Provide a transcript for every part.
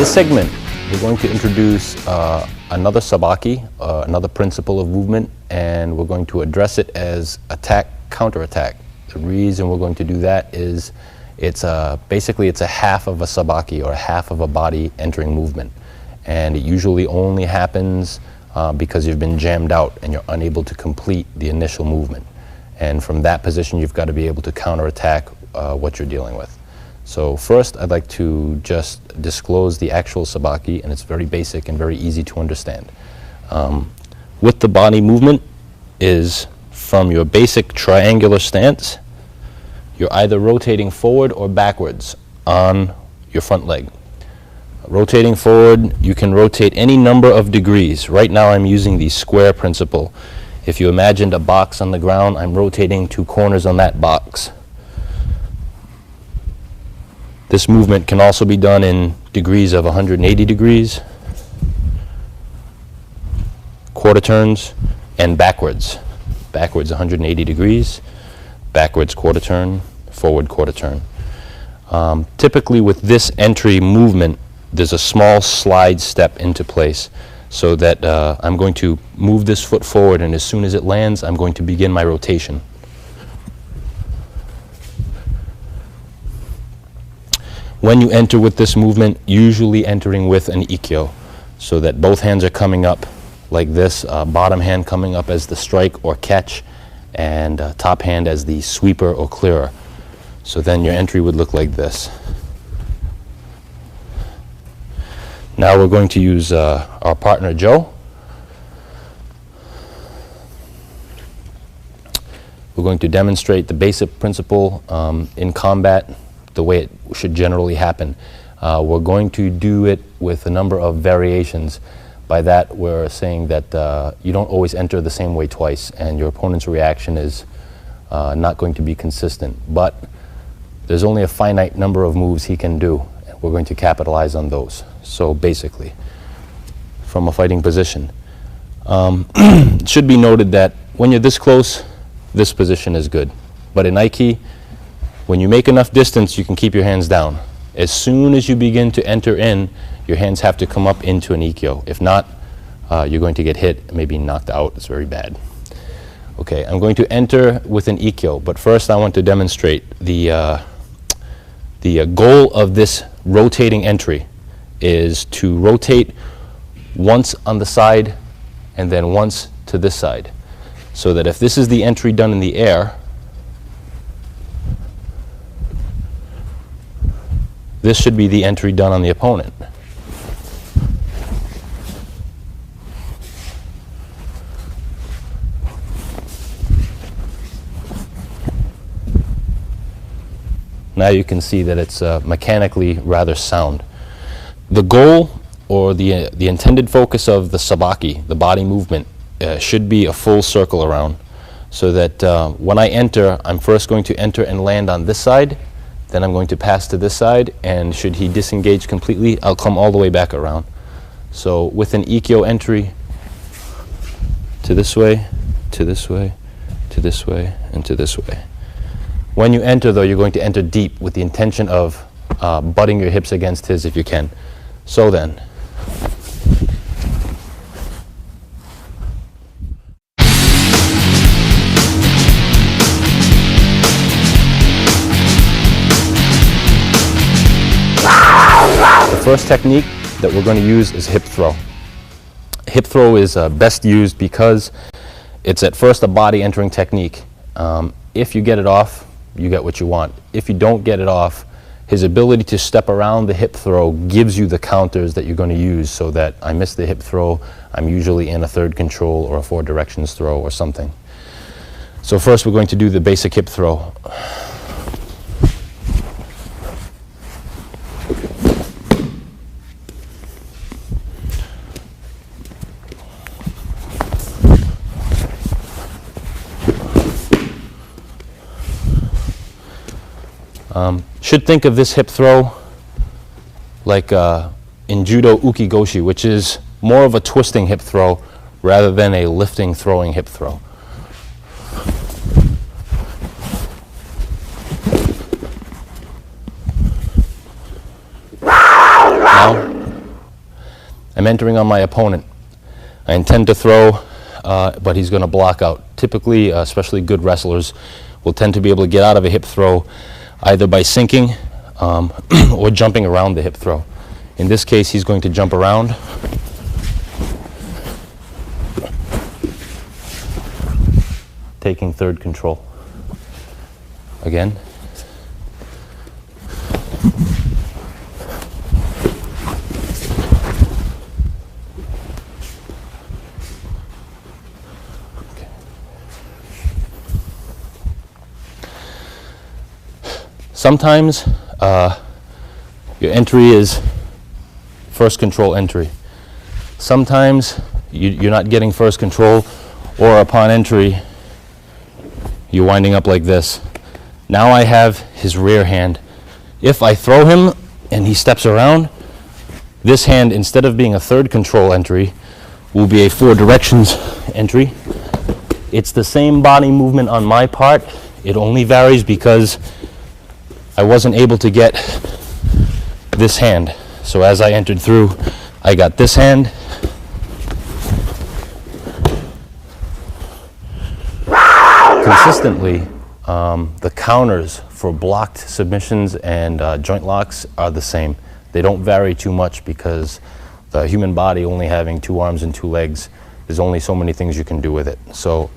this segment, we're going to introduce another sabaki, another principle of movement, and we're going to address it as attack, counterattack. The reason we're going to do that is basically it's a half of a sabaki, or a half of a body entering movement. And it usually only happens because you've been jammed out and you're unable to complete the initial movement. And from that position, you've got to be able to counterattack what you're dealing with. So first, I'd like to just disclose the actual sabaki, and it's very basic and very easy to understand. With the body movement is from your basic triangular stance, you're either rotating forward or backwards on your front leg. Rotating forward, you can rotate any number of degrees. Right now I'm using the square principle. If you imagined a box on the ground, I'm rotating 2 corners on that box. This movement can also be done in degrees of 180 degrees, quarter turns, and backwards. Backwards 180 degrees, backwards quarter turn, forward quarter turn. Typically with this entry movement, there's a small slide step into place, so that I'm going to move this foot forward, and as soon as it lands, I'm going to begin my rotation. When you enter with this movement, usually entering with an ikkyo, so that both hands are coming up like this, bottom hand coming up as the strike or catch, and top hand as the sweeper or clearer. So then your entry would look like this. Now we're going to use our partner Joe. We're going to demonstrate the basic principle in combat, the way it should generally happen. We're going to do it with a number of variations. By that, we're saying that you don't always enter the same way twice, and your opponent's reaction is not going to be consistent. But there's only a finite number of moves he can do, and we're going to capitalize on those. So basically, from a fighting position, it should be noted that when you're this close, this position is good. But in Aiki, when you make enough distance, you can keep your hands down. As soon as you begin to enter in, your hands have to come up into an ikkyo. If not, you're going to get hit, maybe knocked out. It's very bad. Okay, I'm going to enter with an ikkyo, but first I want to demonstrate the goal of this rotating entry is to rotate once on the side and then once to this side. So that if this is the entry done in the air, this should be the entry done on the opponent. Now you can see that it's mechanically rather sound. The goal, or the intended focus of the sabaki, the body movement, should be a full circle around, so that when I enter, I'm first going to enter and land on this side, then I'm going to pass to this side, and should he disengage completely, I'll come all the way back around. So with an ikkyo entry, to this way, to this way, to this way, and to this way. When you enter, though, you're going to enter deep with the intention of butting your hips against his if you can. So then, the first technique that we're going to use is hip throw. Hip throw is best used because it's at first a body entering technique. If you get it off, you get what you want. If you don't get it off, his ability to step around the hip throw gives you the counters that you're going to use, so that I miss the hip throw, I'm usually in a third control or a 4 directions throw or something. So first we're going to do the basic hip throw. Should think of this hip throw like in judo ukigoshi, which is more of a twisting hip throw rather than a lifting, throwing hip throw. Now, I'm entering on my opponent. I intend to throw, but he's going to block out. Typically, especially good wrestlers, will tend to be able to get out of a hip throw either by sinking or jumping around the hip throw. In this case, he's going to jump around. Taking third control. Again. Sometimes your entry is first control entry. Sometimes you're not getting first control, or upon entry, you're winding up like this. Now I have his rear hand. If I throw him and he steps around, this hand, instead of being a third control entry, will be a four directions entry. It's the same body movement on my part. It only varies because I wasn't able to get this hand. So as I entered through, I got this hand. Consistently, the counters for blocked submissions and joint locks are the same. They don't vary too much because the human body, only having 2 arms and 2 legs, there's only so many things you can do with it. So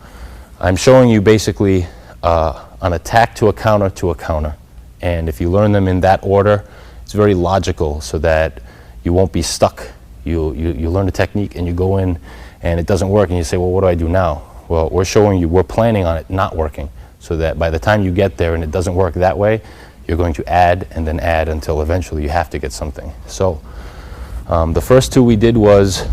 I'm showing you basically an attack to a counter to a counter. And if you learn them in that order, it's very logical so that you won't be stuck. You learn the technique and you go in and it doesn't work and you say, well, what do I do now? Well, we're showing you, we're planning on it not working, so that by the time you get there and it doesn't work that way, you're going to add and then add until eventually you have to get something. So the first 2 we did was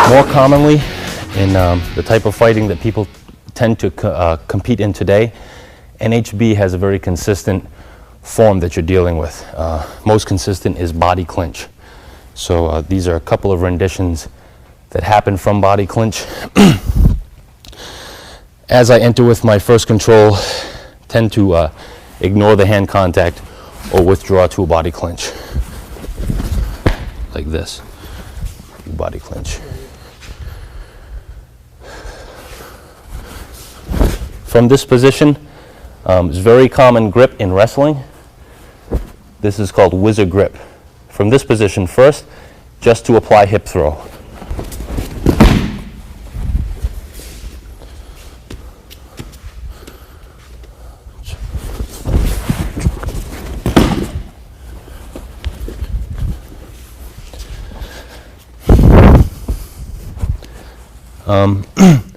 more commonly in the type of fighting that people tend to compete in today. NHB has a very consistent form that you're dealing with. Most consistent is body clinch. So these are a couple of renditions that happen from body clinch. As I enter with my first control, tend to ignore the hand contact or withdraw to a body clinch. Like this, body clinch. From this position, it's very common grip in wrestling. This is called wizard grip. From this position first, just to apply hip throw.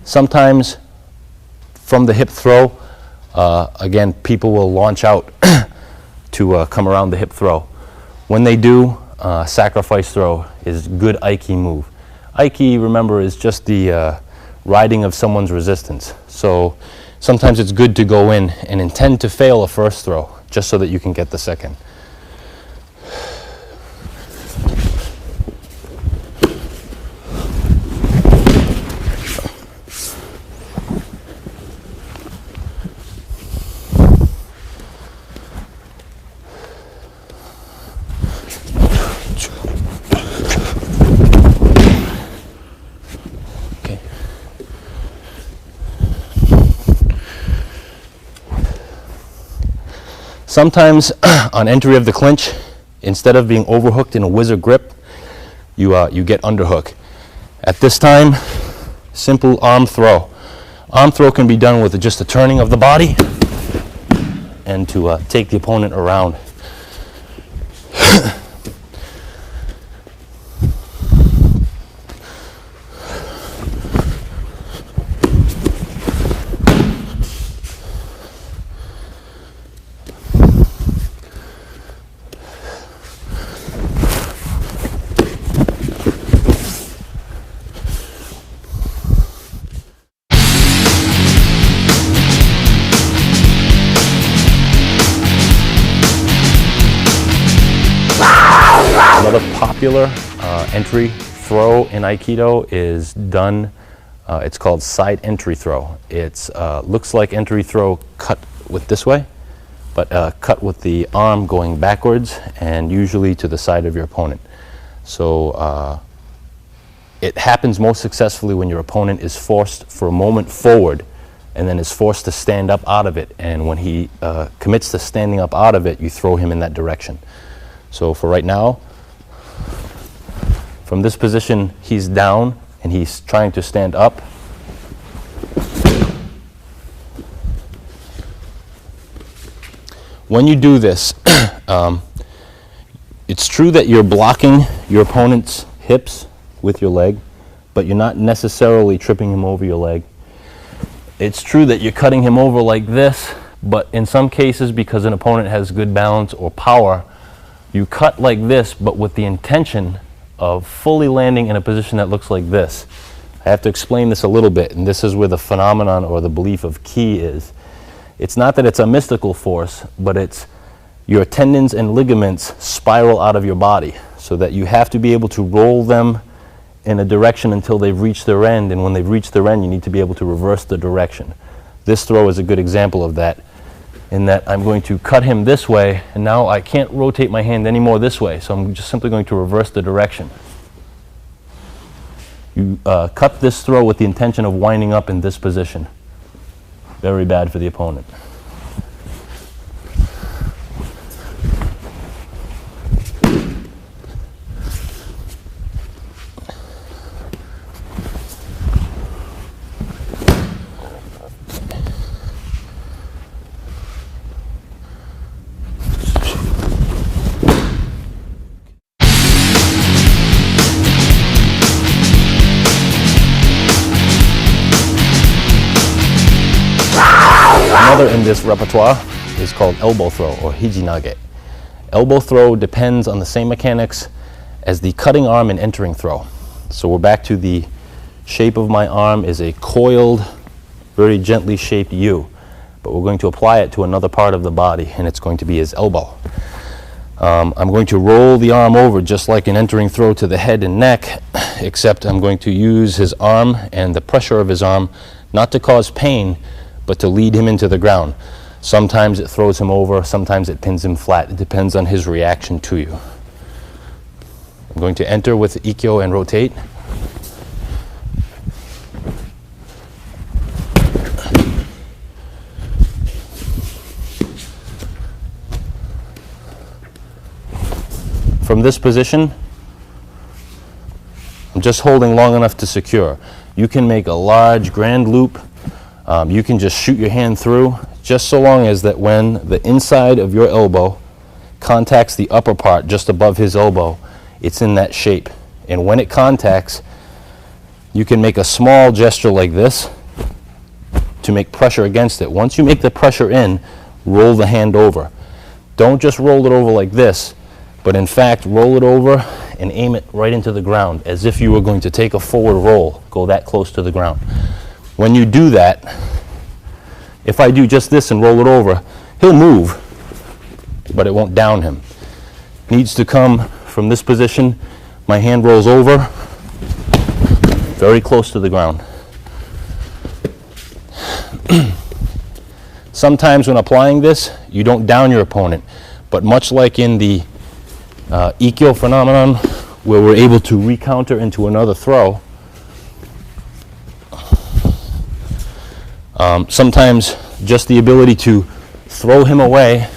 Sometimes from the hip throw, again, people will launch out to come around the hip throw. When they do, sacrifice throw is good Aiki move. Aiki, remember, is just the riding of someone's resistance. So sometimes it's good to go in and intend to fail a first throw, just so that you can get the second. Sometimes on entry of the clinch, Instead of being overhooked in a whizzer grip, you get underhook. At this time, simple arm throw. Arm throw can be done with just a turning of the body and to take the opponent around. Another popular entry throw in Aikido is done, it's called side entry throw. It looks like entry throw cut with this way, but cut with the arm going backwards and usually to the side of your opponent. So it happens most successfully when your opponent is forced for a moment forward and then is forced to stand up out of it. And when he commits to standing up out of it, you throw him in that direction. So for right now, from this position, he's down and he's trying to stand up. When you do this, it's true that you're blocking your opponent's hips with your leg, but you're not necessarily tripping him over your leg. It's true that you're cutting him over like this, but in some cases, because an opponent has good balance or power, you cut like this, but with the intention of fully landing in a position that looks like this. I have to explain this a little bit, and this is where the phenomenon or the belief of ki is. It's not that it's a mystical force, but it's your tendons and ligaments spiral out of your body, so that you have to be able to roll them in a direction until they've reached their end, and when they've reached their end, you need to be able to reverse the direction. This throw is a good example of that, in that I'm going to cut him this way, and now I can't rotate my hand anymore this way, so I'm just simply going to reverse the direction. You cut this throw with the intention of winding up in this position. Very bad for the opponent. Another in this repertoire is called elbow throw or hijinage. Elbow throw depends on the same mechanics as the cutting arm and entering throw. So we're back to the shape of my arm is a coiled, very gently shaped U, but we're going to apply it to another part of the body, and it's going to be his elbow. I'm going to roll the arm over just like an entering throw to the head and neck, except I'm going to use his arm and the pressure of his arm not to cause pain, but to lead him into the ground. Sometimes it throws him over, sometimes it pins him flat. It depends on his reaction to you. I'm going to enter with Ikkyo and rotate. From this position, I'm just holding long enough to secure. You can make a large grand loop. You can just shoot your hand through, just so long as that when the inside of your elbow contacts the upper part just above his elbow, it's in that shape. And when it contacts, you can make a small gesture like this to make pressure against it. Once you make the pressure in, roll the hand over. Don't just roll it over like this, but in fact roll it over and aim it right into the ground as if you were going to take a forward roll, go that close to the ground. When you do that, if I do just this and roll it over, he'll move, but it won't down him. Needs to come from this position. My hand rolls over, very close to the ground. Sometimes when applying this, you don't down your opponent, but much like in the Ikkyo phenomenon, where we're able to recounter into another throw, sometimes just the ability to throw him away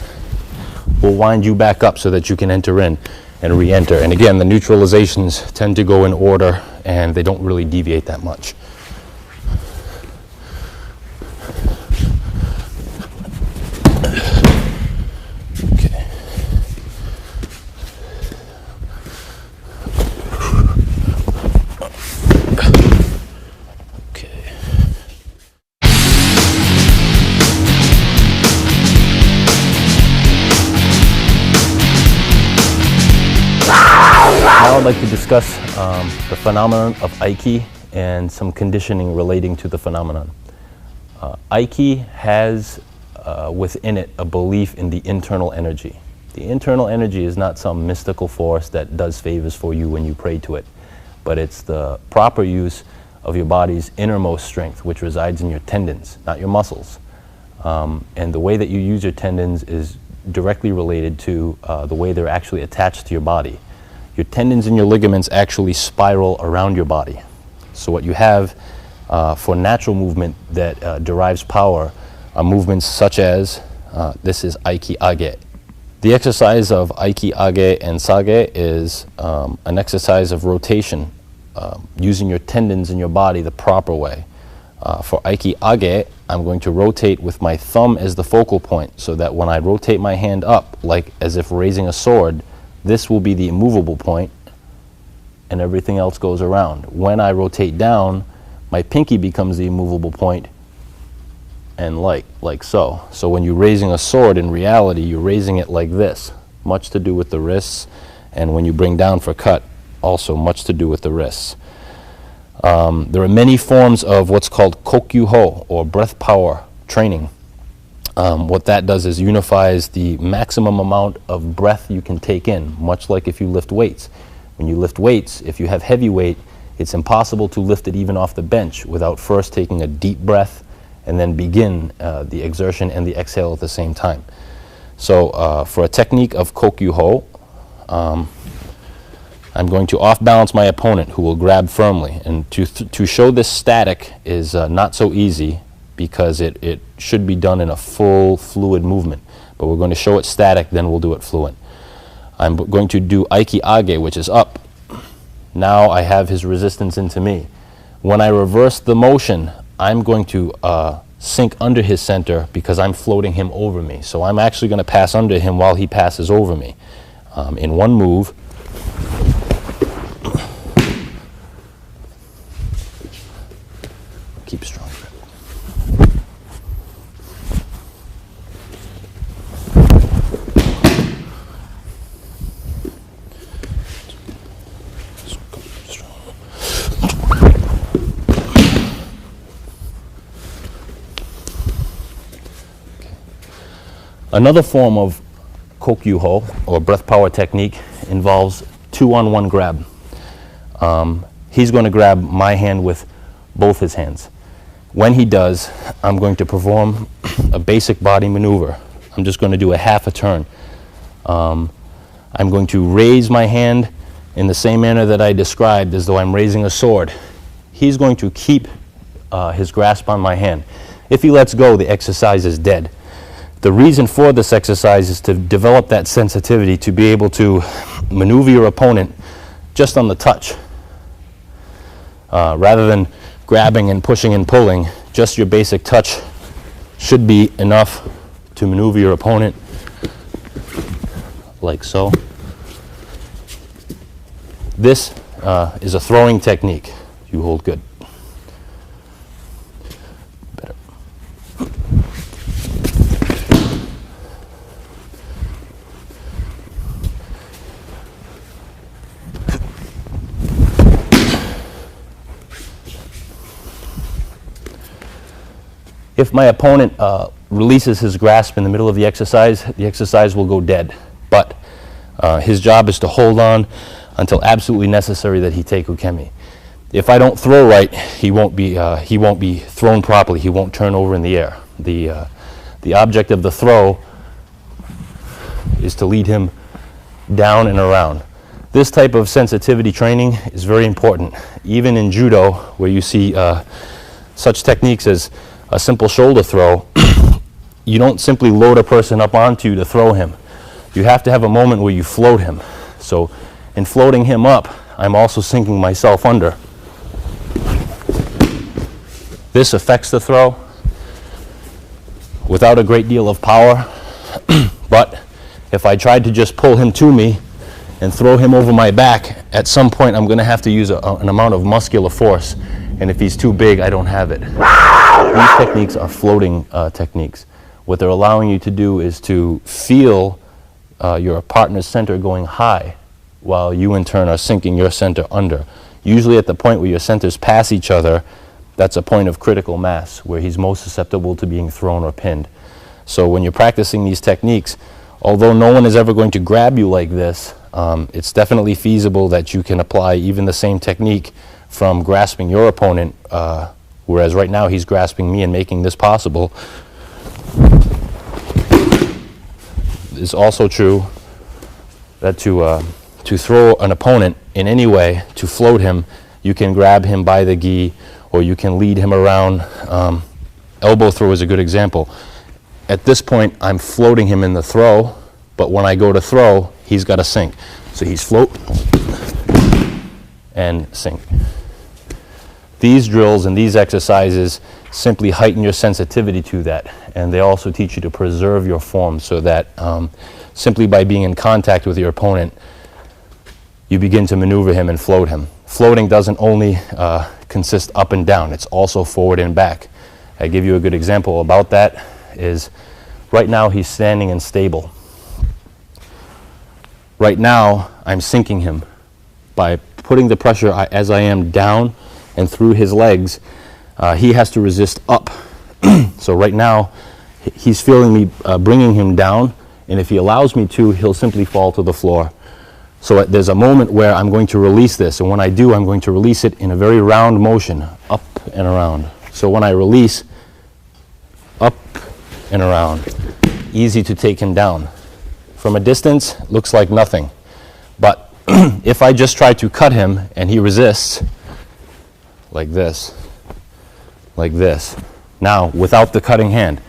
will wind you back up so that you can enter in and re-enter. And again, the neutralizations tend to go in order and they don't really deviate that much. Okay. Now I'd like to discuss the phenomenon of Aiki and some conditioning relating to the phenomenon. Aiki has within it a belief in the internal energy. The internal energy is not some mystical force that does favors for you when you pray to it, but it's the proper use of your body's innermost strength, which resides in your tendons, not your muscles. And the way that you use your tendons is directly related to the way they're actually attached to your body. Your tendons and your ligaments actually spiral around your body. So what you have for natural movement that derives power are movements such as, this is Aiki Age. The exercise of Aiki Age and Sage is an exercise of rotation, using your tendons in your body the proper way. For Aiki Age, I'm going to rotate with my thumb as the focal point so that when I rotate my hand up, like as if raising a sword, this will be the immovable point and everything else goes around. When I rotate down, my pinky becomes the immovable point and like so. So when you're raising a sword, in reality, you're raising it like this, much to do with the wrists. And when you bring down for cut, also much to do with the wrists. There are many forms of what's called kokyu-ho, or breath power training. What that does is unifies the maximum amount of breath you can take in, much like if you lift weights. When you lift weights, if you have heavy weight, it's impossible to lift it even off the bench without first taking a deep breath and then begin the exertion and the exhale at the same time. So for a technique of kokyu-ho, I'm going to off-balance my opponent, who will grab firmly. And to show this static is not so easy, because it should be done in a full fluid movement. But we're going to show it static, then we'll do it fluent. I'm going to do Aiki Age, which is up. Now I have his resistance into me. When I reverse the motion, I'm going to sink under his center because I'm floating him over me. So I'm actually going to pass under him while he passes over me. In one move, keep strong. Another form of kokyu-ho, or breath power technique, involves 2-on-1 grab. He's going to grab my hand with both his hands. When he does, I'm going to perform a basic body maneuver. I'm just going to do a half a turn. I'm going to raise my hand in the same manner that I described, as though I'm raising a sword. He's going to keep his grasp on my hand. If he lets go, the exercise is dead. The reason for this exercise is to develop that sensitivity to be able to maneuver your opponent just on the touch. Rather than grabbing and pushing and pulling, just your basic touch should be enough to maneuver your opponent like so. This is a throwing technique. You hold good. Better. If my opponent releases his grasp in the middle of the exercise will go dead. But his job is to hold on until absolutely necessary that he take ukemi. If I don't throw right, he won't be thrown properly. He won't turn over in the air. The object of the throw is to lead him down and around. This type of sensitivity training is very important. Even in judo, where you see such techniques as a simple shoulder throw, you don't simply load a person up onto you to throw him. you have to have a moment where you float him. So in floating him up, I'm also sinking myself under. This affects the throw without a great deal of power, but if I tried to just pull him to me and throw him over my back, at some point I'm going to have to use an amount of muscular force, and if he's too big, I don't have it. These techniques are floating techniques. What they're allowing you to do is to feel your partner's center going high, while you in turn are sinking your center under. Usually at the point where your centers pass each other, that's a point of critical mass, where he's most susceptible to being thrown or pinned. So when you're practicing these techniques, although no one is ever going to grab you like this, it's definitely feasible that you can apply even the same technique from grasping your opponent, whereas right now he's grasping me and making this possible. It's also true that to throw an opponent in any way, to float him, you can grab him by the gi, or you can lead him around. Elbow throw is a good example. At this point, I'm floating him in the throw, but when I go to throw, he's got to sink. So he's float and sink. These drills and these exercises simply heighten your sensitivity to that, and they also teach you to preserve your form, so that simply by being in contact with your opponent, you begin to maneuver him and float him. Floating doesn't only consist up and down, it's also forward and back. I give you a good example about that is right now he's standing and stable. Right now I'm sinking him by putting the pressure as I am down and through his legs. He has to resist up. So right now he's feeling me bringing him down, and if he allows me to, he'll simply fall to the floor. So there's a moment where I'm going to release this, and when I do, I'm going to release it in a very round motion, up and around. So when I release, up and around, easy to take him down. From a distance, looks like nothing. But if I just try to cut him and he resists, like this, now without the cutting hand,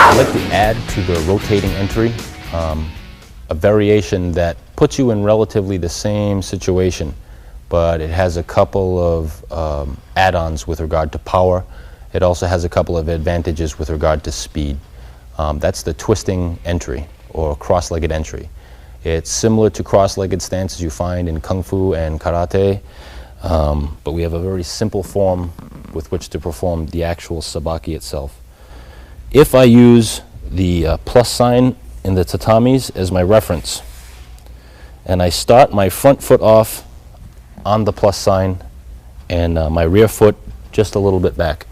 I like to add to the rotating entry a variation that puts you in relatively the same situation, but it has a couple of add-ons with regard to power. It also has a couple of advantages with regard to speed. That's the twisting entry, or cross-legged entry. It's similar to cross-legged stances you find in Kung Fu and Karate, but we have a very simple form with which to perform the actual sabaki itself. If I use the plus sign in the tatamis as my reference, and I start my front foot off on the plus sign and my rear foot just a little bit back,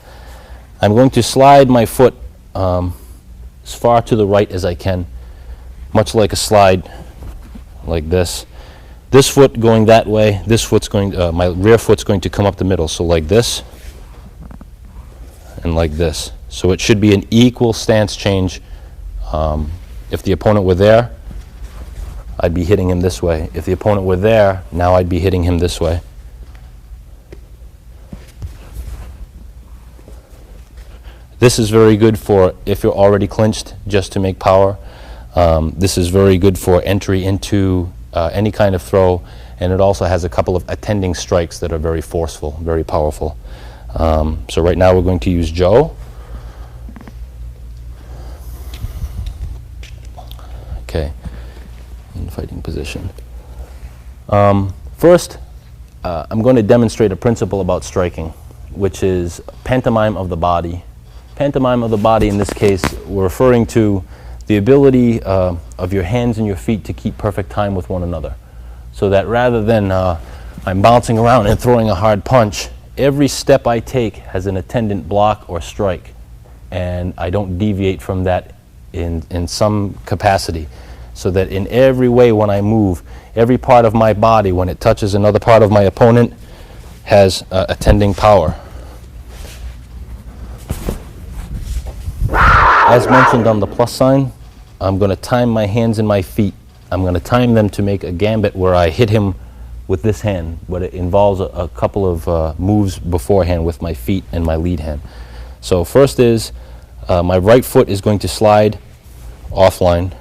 I'm going to slide my foot as far to the right as I can, much like a slide, like this. This foot going that way, this foot's going, my rear foot's going to come up the middle, so like this and like this. So it should be an equal stance change. If the opponent were there, I'd be hitting him this way. If the opponent were there, now I'd be hitting him this way. This is very good for if you're already clinched, just to make power. This is very good for entry into any kind of throw, and it also has a couple of attending strikes that are very forceful, very powerful. So right now we're going to use Joe. Okay, in fighting position. First, I'm going to demonstrate a principle about striking, which is pantomime of the body. Pantomime of the body, in this case, we're referring to the ability of your hands and your feet to keep perfect time with one another. So that rather than I'm bouncing around and throwing a hard punch, every step I take has an attendant block or strike, and I don't deviate from that in some capacity. So that in every way when I move, every part of my body, when it touches another part of my opponent, has attending power. As mentioned on the plus sign, I'm going to time my hands and my feet. I'm going to time them to make a gambit where I hit him with this hand, but it involves a couple of moves beforehand with my feet and my lead hand. So first is my right foot is going to slide offline.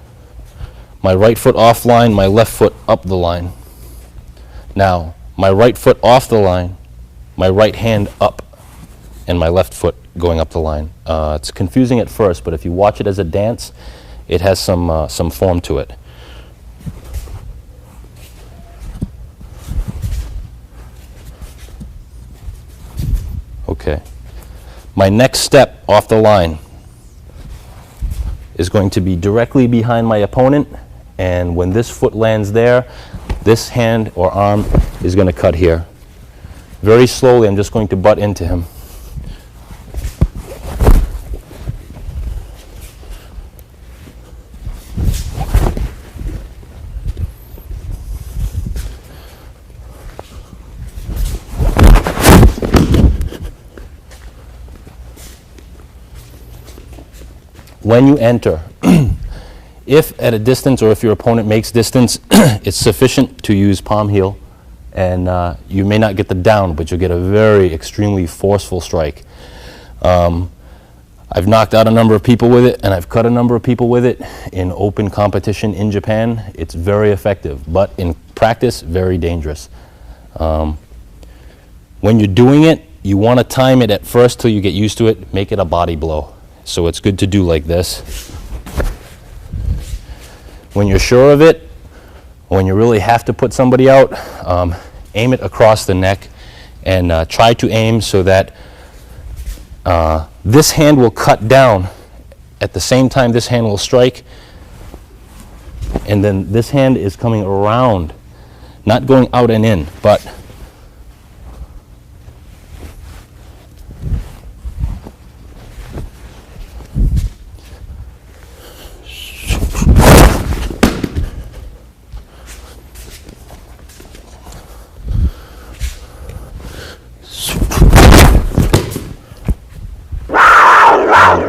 My right foot offline, my left foot up the line. Now, my right foot off the line, my right hand up, and my left foot going up the line. It's confusing at first, but if you watch it as a dance, it has some form to it. Okay. My next step off the line is going to be directly behind my opponent, and when this foot lands there, this hand or arm is going to cut here. Very slowly, I'm just going to butt into him. When you enter, if at a distance or if your opponent makes distance, it's sufficient to use palm heel, and you may not get the down, but you'll get a very extremely forceful strike. I've knocked out a number of people with it, and I've cut a number of people with it in open competition in Japan. It's very effective, but in practice, very dangerous. When you're doing it, you want to time it at first till you get used to it. Make it a body blow. So it's good to do like this. When you're sure of it, when you really have to put somebody out, aim it across the neck and try to aim so that this hand will cut down at the same time this hand will strike, and then this hand is coming around, not going out and in, but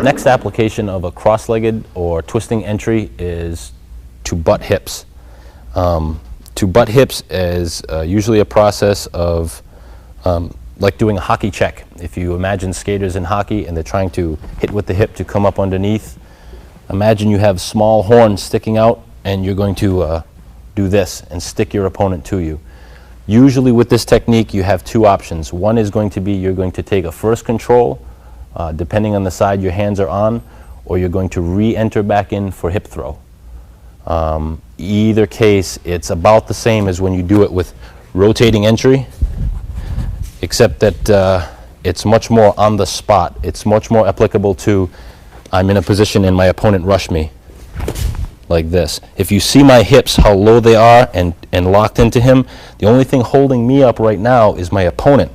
next application of a cross-legged or twisting entry is to butt hips. To butt hips is usually a process of like doing a hockey check. If you imagine skaters in hockey and they're trying to hit with the hip to come up underneath, imagine you have small horns sticking out and you're going to do this and stick your opponent to you. Usually with this technique you have two options. One is going to be you're going to take a first control, depending on the side your hands are on, or you're going to re-enter back in for hip throw. Either case, it's about the same as when you do it with rotating entry, except that it's much more on the spot. It's much more applicable to, I'm in a position and my opponent rushed me, like this. If you see my hips, how low they are and locked into him, the only thing holding me up right now is my opponent.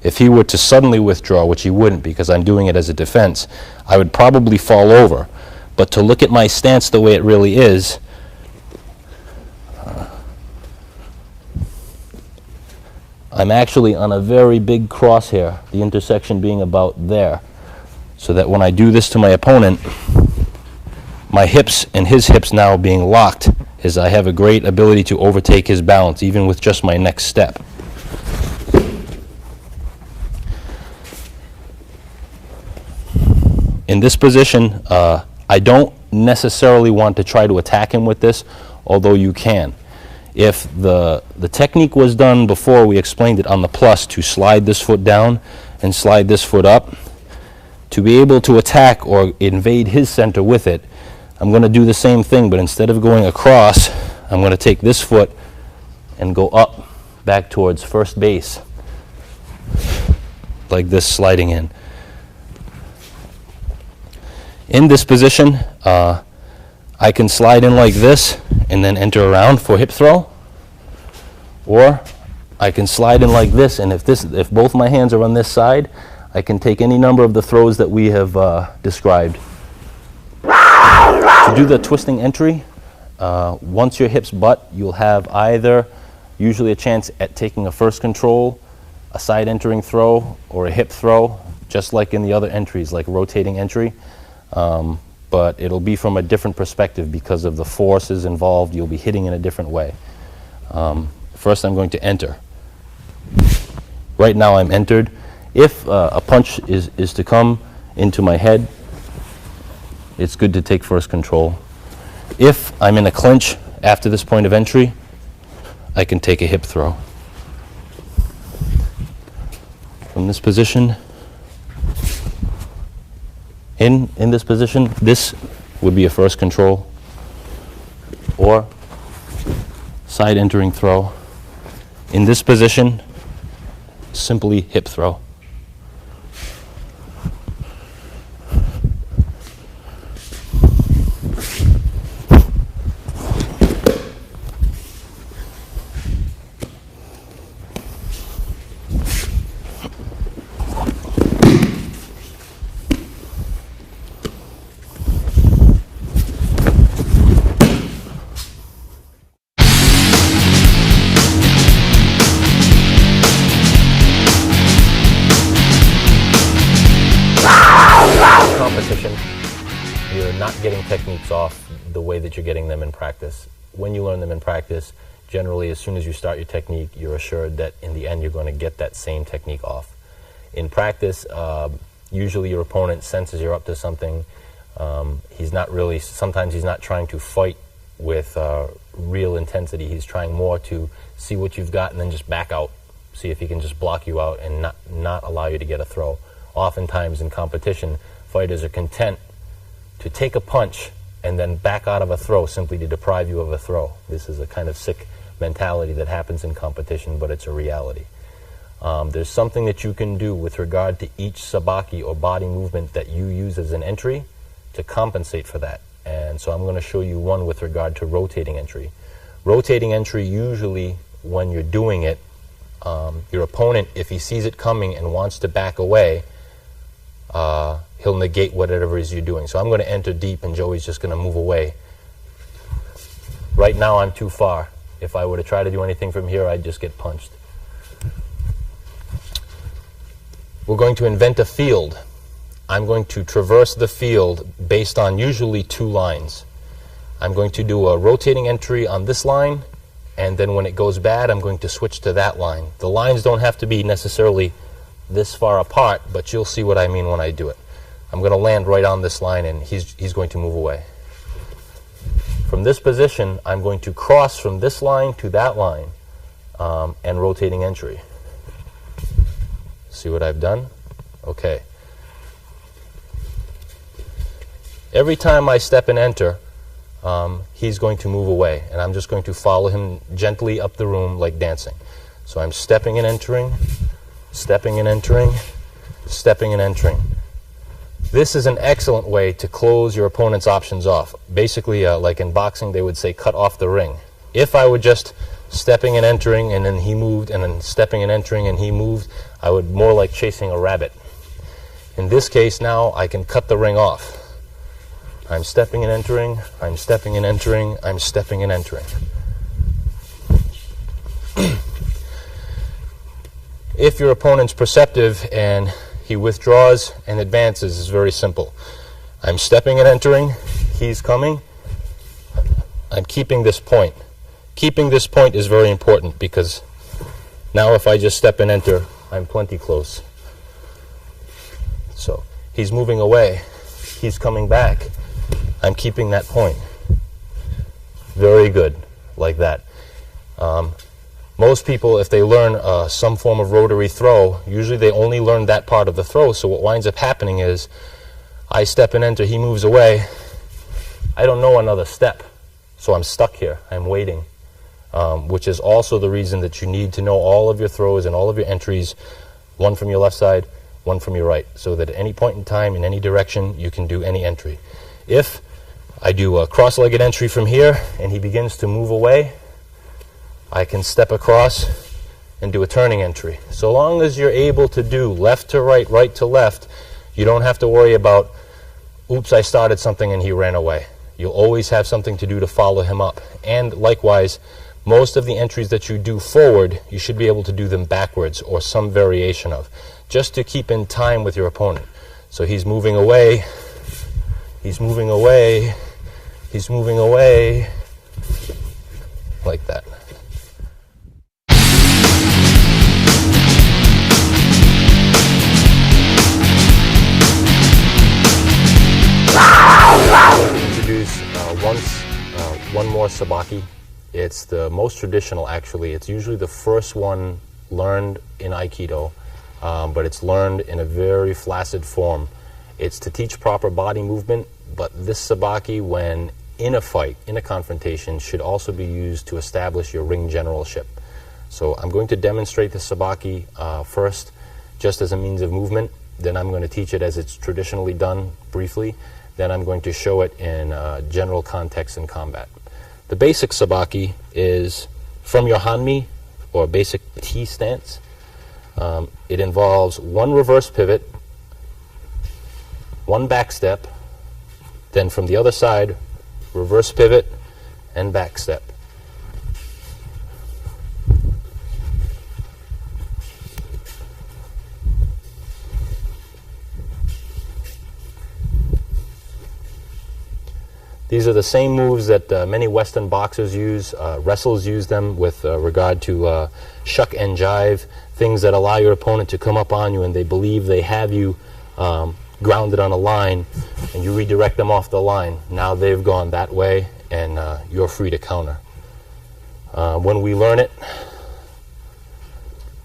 If he were to suddenly withdraw, which he wouldn't because I'm doing it as a defense, I would probably fall over. But to look at my stance the way it really is, I'm actually on a very big crosshair, the intersection being about there. So that when I do this to my opponent, my hips and his hips now being locked, is I have a great ability to overtake his balance, even with just my next step. In this position, I don't necessarily want to try to attack him with this, although you can. If the technique was done before, we explained it on the plus, to slide this foot down and slide this foot up, to be able to attack or invade his center with it, I'm going to do the same thing, but instead of going across, I'm going to take this foot and go up, back towards first base, like this, sliding in. In this position, I can slide in like this and then enter around for hip throw, or I can slide in like this, and if both my hands are on this side, I can take any number of the throws that we have described. To do the twisting entry, once your hips butt, you'll have either usually a chance at taking a first control, a side entering throw, or a hip throw, just like in the other entries, like rotating entry. But it'll be from a different perspective because of the forces involved. You'll be hitting in a different way. First, I'm going to enter. Right now, I'm entered. If a punch is to come into my head, it's good to take first control. If I'm in a clinch after this point of entry, I can take a hip throw. From this position, in this position, this would be a first control, or side entering throw. In this position, simply hip throw. Competition, you're not getting techniques off the way that you're getting them in practice. When you learn them in practice, generally as soon as you start your technique, you're assured that in the end you're going to get that same technique off. In practice, usually your opponent senses you're up to something. Sometimes he's not trying to fight with real intensity. He's trying more to see what you've got and then just back out, see if he can just block you out and not allow you to get a throw. Oftentimes in competition, fighters are content to take a punch and then back out of a throw simply to deprive you of a throw. This is a kind of sick mentality that happens in competition, but it's a reality. There's something that you can do with regard to each sabaki or body movement that you use as an entry to compensate for that. And so I'm going to show you one with regard to rotating entry. Rotating entry, usually when you're doing it, your opponent, if he sees it coming and wants to back away, he'll negate whatever it is you're doing. So I'm going to enter deep and Joey's just going to move away. Right now I'm too far. If I were to try to do anything from here, I'd just get punched. We're going to invent a field. I'm going to traverse the field based on usually two lines. I'm going to do a rotating entry on this line, and then when it goes bad, I'm going to switch to that line. The lines don't have to be necessarily this far apart, but you'll see what I mean when I do it. I'm going to land right on this line and he's going to move away. From this position, I'm going to cross from this line to that line and rotating entry. See what I've done? Okay. Every time I step and enter, he's going to move away, and I'm just going to follow him gently up the room like dancing. So I'm stepping and entering, stepping and entering, stepping and entering. This is an excellent way to close your opponent's options off. Basically, like in boxing, they would say cut off the ring. If I were just stepping and entering and then he moved and then stepping and entering and he moved, I would more like chasing a rabbit. In this case now, I can cut the ring off. I'm stepping and entering, I'm stepping and entering, I'm stepping and entering. If your opponent's perceptive and he withdraws and advances, it's very simple. I'm stepping and entering, he's coming, I'm keeping this point. Keeping this point is very important because now if I just step and enter, I'm plenty close. So he's moving away, he's coming back, I'm keeping that point. Very good, like that. Most people, if they learn some form of rotary throw, usually they only learn that part of the throw, so what winds up happening is I step and enter, he moves away, I don't know another step, so I'm stuck here, I'm waiting, which is also the reason that you need to know all of your throws and all of your entries, one from your left side, one from your right, so that at any point in time, in any direction, you can do any entry. If I do a cross-legged entry from here and he begins to move away, I can step across and do a turning entry. So long as you're able to do left to right, right to left, you don't have to worry about, oops, I started something and he ran away. You'll always have something to do to follow him up. And likewise, most of the entries that you do forward, you should be able to do them backwards or some variation of, just to keep in time with your opponent. So he's moving away, he's moving away, he's moving away, like that. North Sabaki. It's the most traditional, actually. It's usually the first one learned in Aikido, but it's learned in a very flaccid form. It's to teach proper body movement, but this Sabaki, when in a fight, in a confrontation, should also be used to establish your ring generalship. So I'm going to demonstrate the Sabaki first, just as a means of movement. Then I'm going to teach it as it's traditionally done, briefly. Then I'm going to show it in general context in combat. The basic Sabaki is from your Hanmi, or basic T stance. It involves one reverse pivot, one back step, then from the other side, reverse pivot and back step. These are the same moves that many Western boxers use. Wrestlers use them with regard to shuck and jive, things that allow your opponent to come up on you and they believe they have you grounded on a line, and you redirect them off the line. Now they've gone that way, and you're free to counter. When we learn it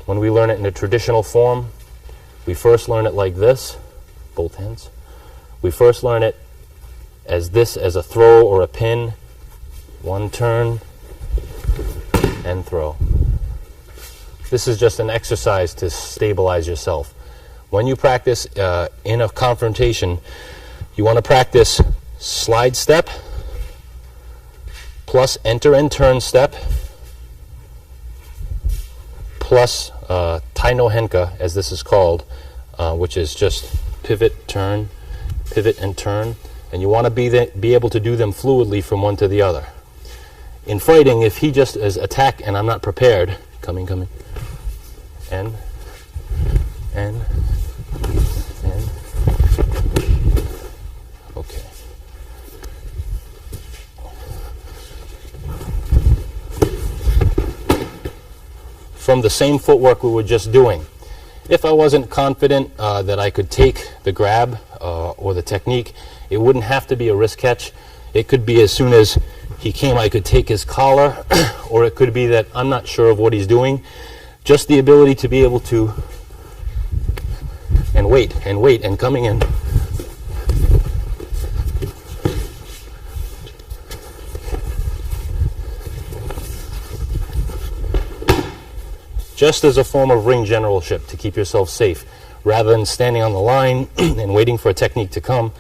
in a traditional form, we first learn it like this, both hands. We first learn it as this, as a throw or a pin, one turn and throw. This is just an exercise to stabilize yourself. When you practice in a confrontation, you want to practice slide step plus enter and turn step plus tai no henka, as this is called, which is just pivot and turn. And you want to be able to do them fluidly from one to the other. In fighting, if he just is attack and I'm not prepared, coming, and, okay. From the same footwork we were just doing. If I wasn't confident that I could take the grab or the technique, it wouldn't have to be a wrist catch. It could be as soon as he came, I could take his collar, or it could be that I'm not sure of what he's doing. Just the ability to be able to, and wait, and coming in. Just as a form of ring generalship to keep yourself safe, rather than standing on the line and waiting for a technique to come.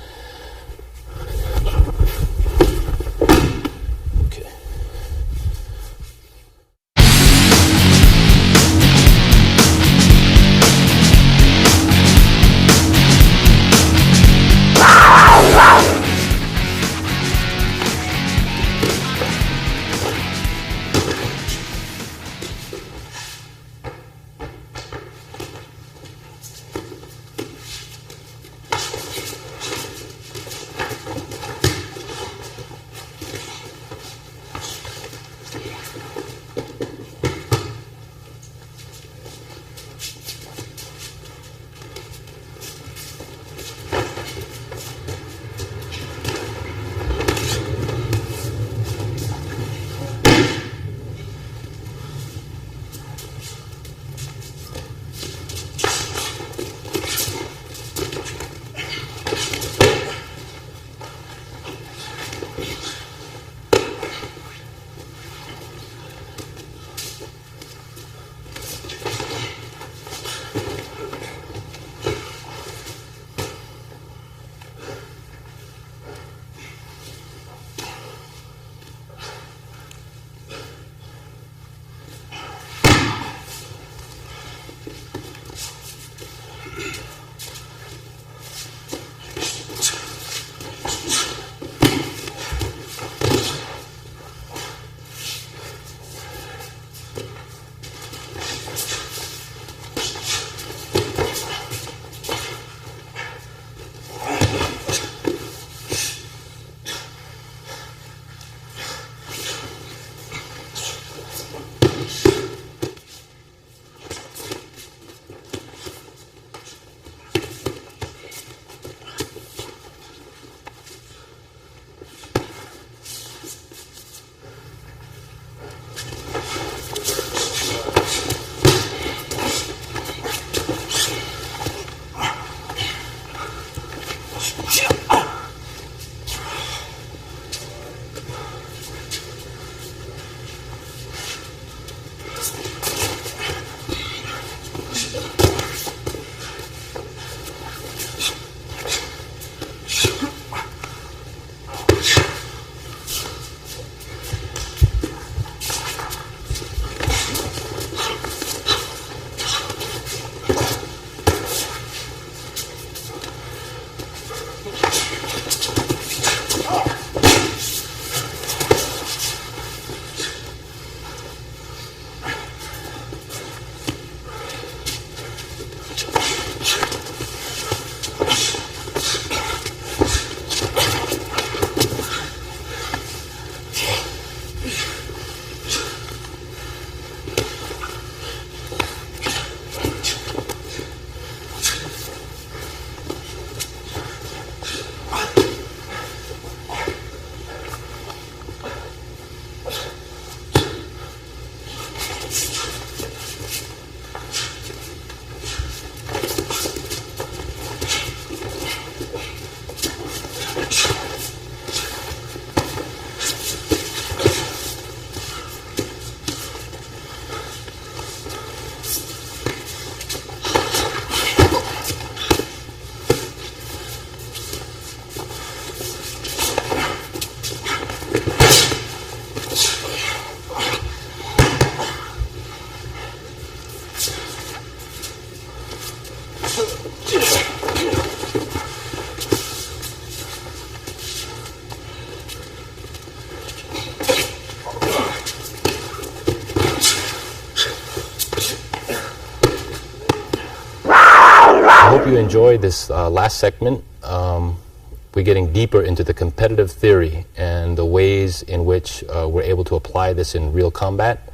enjoyed this last segment. We're getting deeper into the competitive theory and the ways in which we're able to apply this in real combat.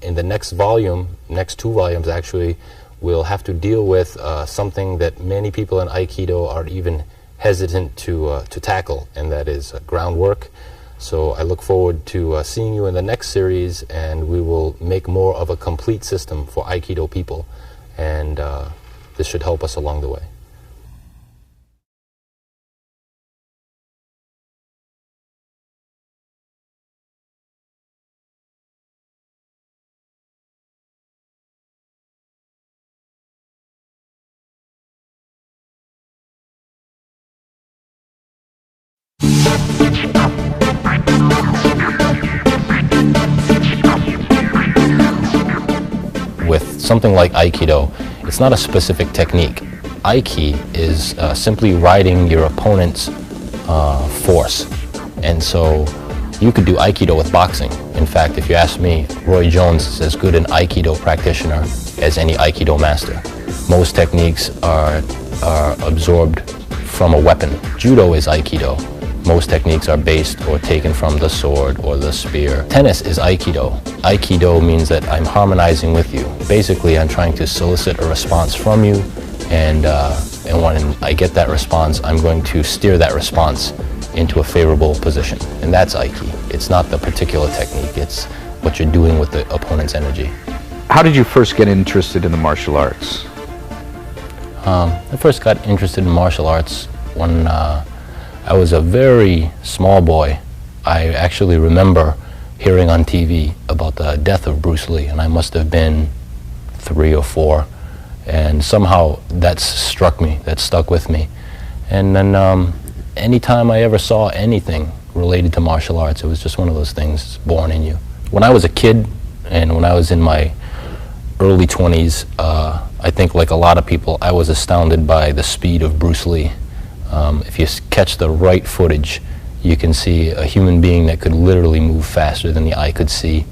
In the next volume, next 2 volumes actually, we'll have to deal with something that many people in Aikido are even hesitant to tackle, and that is groundwork. So I look forward to seeing you in the next series, and we will make more of a complete system for Aikido people, and this should help us along the way. With something like Aikido, it's not a specific technique. Aiki is simply riding your opponent's force. And so you could do Aikido with boxing. In fact, if you ask me, Roy Jones is as good an Aikido practitioner as any Aikido master. Most techniques are absorbed from a weapon. Judo is Aikido. Most techniques are based or taken from the sword or the spear. Tennis is Aikido. Aikido means that I'm harmonizing with you. Basically, I'm trying to solicit a response from you, and when I get that response, I'm going to steer that response into a favorable position. And that's Aiki. It's not the particular technique, it's what you're doing with the opponent's energy. How did you first get interested in the martial arts? I first got interested in martial arts when I was a very small boy. I actually remember hearing on TV about the death of Bruce Lee, and I must have been 3 or 4, and somehow that struck me, that stuck with me. And then anytime I ever saw anything related to martial arts, it was just one of those things born in you. When I was a kid, and when I was in my early 20s, I think like a lot of people, I was astounded by the speed of Bruce Lee. If you catch the right footage, you can see a human being that could literally move faster than the eye could see.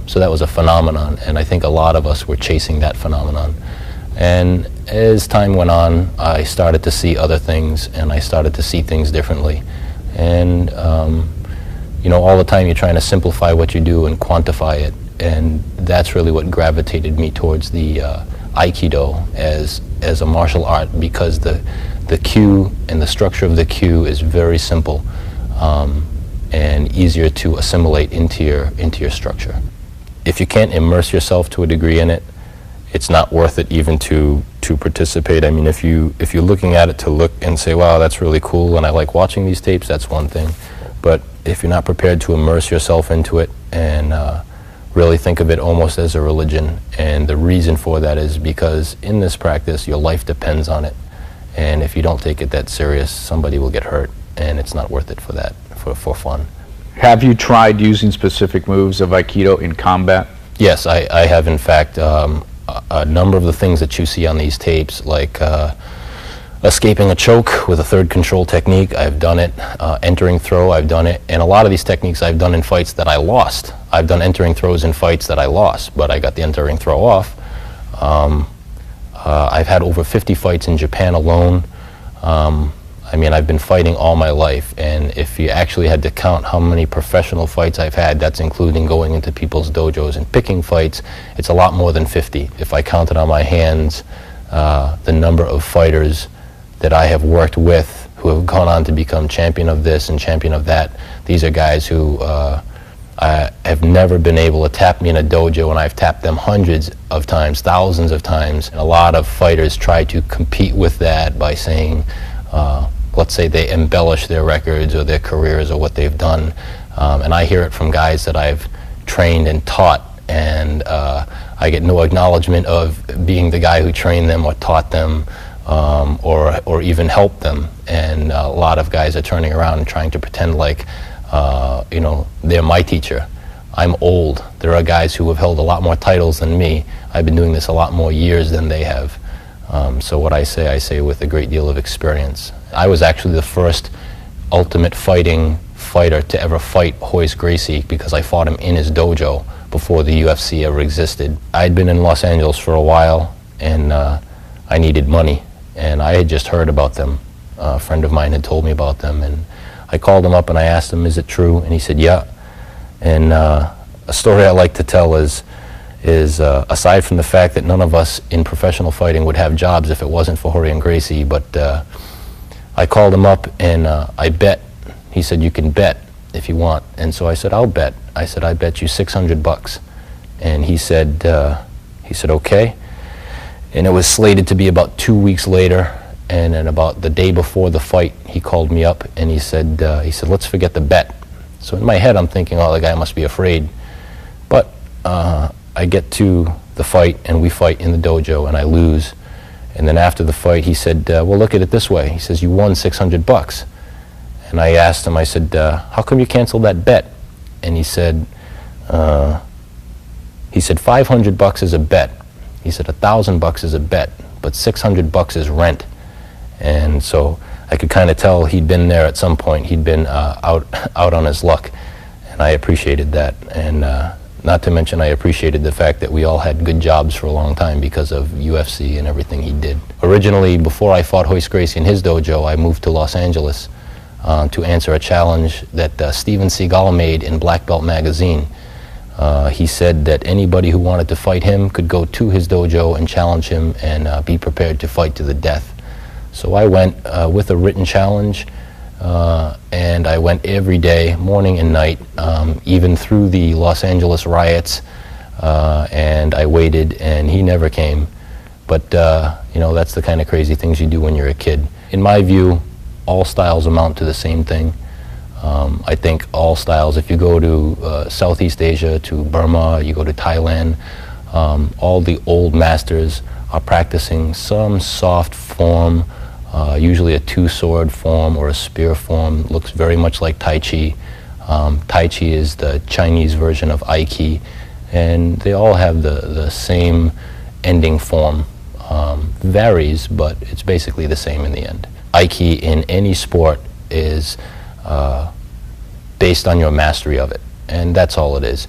So that was a phenomenon, and I think a lot of us were chasing that phenomenon. And as time went on, I started to see other things, and I started to see things differently. And you know, all the time you're trying to simplify what you do and quantify it, and that's really what gravitated me towards the Aikido as a martial art, because the cue and the structure of the cue is very simple and easier to assimilate into your structure. If you can't immerse yourself to a degree in it, it's not worth it even to participate. I mean, if you're looking at it to look and say, wow, that's really cool and I like watching these tapes, that's one thing. But if you're not prepared to immerse yourself into it and really think of it almost as a religion, and the reason for that is because in this practice your life depends on it, and if you don't take it that serious, somebody will get hurt, and it's not worth it for that, for fun. Have you tried using specific moves of Aikido in combat? Yes, I have in fact. A number of the things that you see on these tapes, like escaping a choke with a third control technique, I've done it. Entering throw, I've done it. And a lot of these techniques I've done in fights that I lost. I've done entering throws in fights that I lost, but I got the entering throw off. I've had over 50 fights in Japan alone. I mean, I've been fighting all my life, and if you actually had to count how many professional fights I've had, that's including going into people's dojos and picking fights, it's a lot more than 50. If I counted on my hands the number of fighters that I have worked with who have gone on to become champion of this and champion of that, these are guys who have never been able to tap me in a dojo, and I've tapped them hundreds of times, thousands of times. And a lot of fighters try to compete with that by saying, let's say they embellish their records or their careers or what they've done. And I hear it from guys that I've trained and taught, and I get no acknowledgement of being the guy who trained them or taught them or even helped them. And a lot of guys are turning around and trying to pretend like you know, they're my teacher. I'm old. There are guys who have held a lot more titles than me. I've been doing this a lot more years than they have. So what I say with a great deal of experience. I was actually the first ultimate fighter to ever fight Royce Gracie, because I fought him in his dojo before the UFC ever existed. I'd been in Los Angeles for a while, and I I needed money, and I had just heard about them. A friend of mine had told me about them, and I called him up and I asked him, is it true? And he said, yeah. And a story I like to tell is aside from the fact that none of us in professional fighting would have jobs if it wasn't for Jorge and Gracie, but I called him up and I bet. He said, you can bet if you want. And so I said, I'll bet. I said, I bet you $600. And he said, okay. And it was slated to be about 2 weeks later, and then about the day before the fight, he called me up and he said, let's forget the bet. So in my head, I'm thinking, oh, the guy must be afraid. But I get to the fight, and we fight in the dojo, and I lose. And then after the fight, he said, well, look at it this way. He says, you won $600. And I asked him, I said, how come you canceled that bet? And he said, $500 is a bet. He said, $1,000 is a bet, but $600 is rent. And so I could kind of tell he'd been there at some point. He'd been out on his luck, and I appreciated that. And not to mention, I appreciated the fact that we all had good jobs for a long time because of UFC and everything he did. Originally, before I fought Royce Gracie in his dojo, I moved to Los Angeles to answer a challenge that Steven Seagal made in Black Belt magazine. He said that anybody who wanted to fight him could go to his dojo and challenge him and be prepared to fight to the death. So I went with a written challenge, and I went every day, morning and night, even through the Los Angeles riots, and I waited, and he never came. But, you know, that's the kind of crazy things you do when you're a kid. In my view, all styles amount to the same thing. I think all styles, if you go to Southeast Asia, to Burma, you go to Thailand, all the old masters are practicing some soft form, usually a two-sword form or a spear form. Looks very much like Tai Chi. Tai Chi is the Chinese version of Aikido, and they all have the same ending form. Varies, but it's basically the same in the end. Aikido in any sport is based on your mastery of it, and that's all it is.